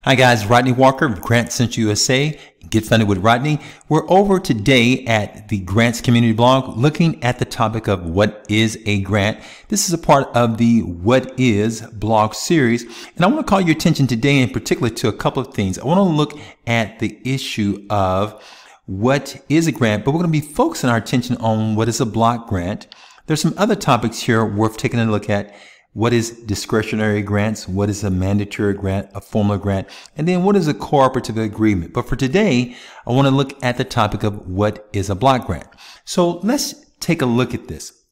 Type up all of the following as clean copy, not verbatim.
Hi guys, Rodney Walker of Grants Central USA. Get Funded with Rodney. We're over today at the Grants Community Blog looking at the topic of what is a grant. This is a part of the What Is blog series, and I want to call your attention today in particular to a couple of things. I want to look at the issue of what is a grant, but we're going to be focusing our attention on what is a block grant. There's some other topics here worth taking a look at. What is discretionary grants? What is a mandatory grant, a formula grant? And then what is a cooperative agreement? But for today, I want to look at the topic of what is a block grant. So let's take a look at this.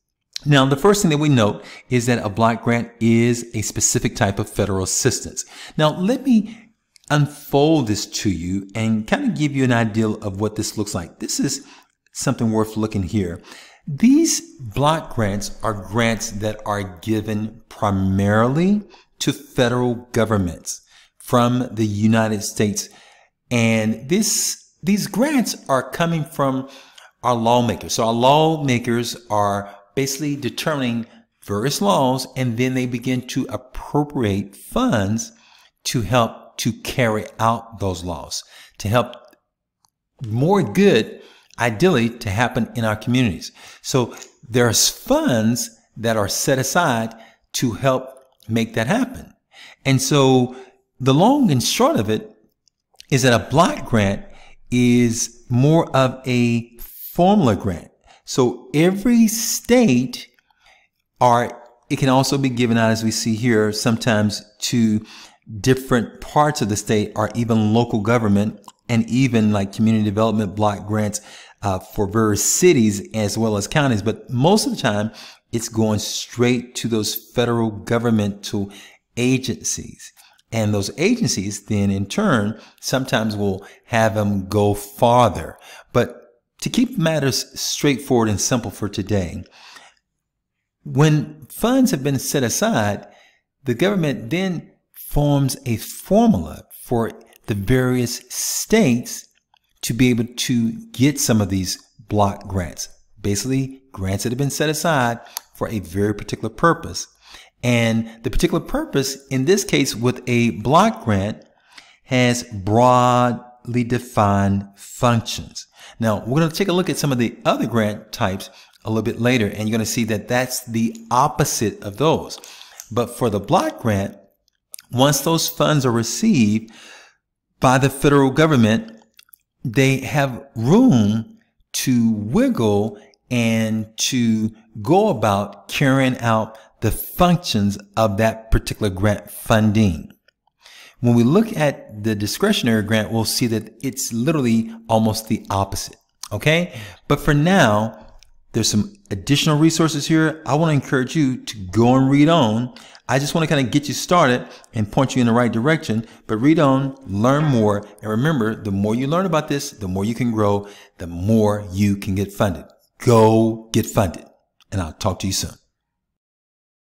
Now, the first thing that we note is that a block grant is a specific type of federal assistance. Now, let me unfold this to you and kind of give you an idea of what this looks like. This is something worth looking here. These block grants are grants that are given primarily to federal governments from the United States. And these grants are coming from our lawmakers. So our lawmakers are basically determining various laws, and then they begin to appropriate funds to help to carry out those laws, to help more good ideally to happen in our communities. So there's funds that are set aside to help make that happen. And so the long and short of it is that a block grant is more of a formula grant. So every state, or it can also be given out, as we see here, sometimes to different parts of the state or even local government, and even like community development block grants for various cities as well as counties. But most of the time, it's going straight to those federal governmental agencies. And those agencies then in turn sometimes will have them go farther. But to keep matters straightforward and simple for today, when funds have been set aside, the government then forms a formula for the various states to be able to get some of these block grants. Basically, grants that have been set aside for a very particular purpose. And the particular purpose, in this case with a block grant, has broadly defined functions. Now, we're going to take a look at some of the other grant types a little bit later, and you're going to see that that's the opposite of those. But for the block grant, once those funds are received by the federal government, they have room to wiggle and to go about carrying out the functions of that particular grant funding. When we look at the discretionary grant, we'll see that it's literally almost the opposite. Okay. But for now, there's some additional resources here. I want to encourage you to go and read on. I just want to kind of get you started and point you in the right direction, but read on, learn more. And remember, the more you learn about this, the more you can grow, the more you can get funded. Go get funded. And I'll talk to you soon.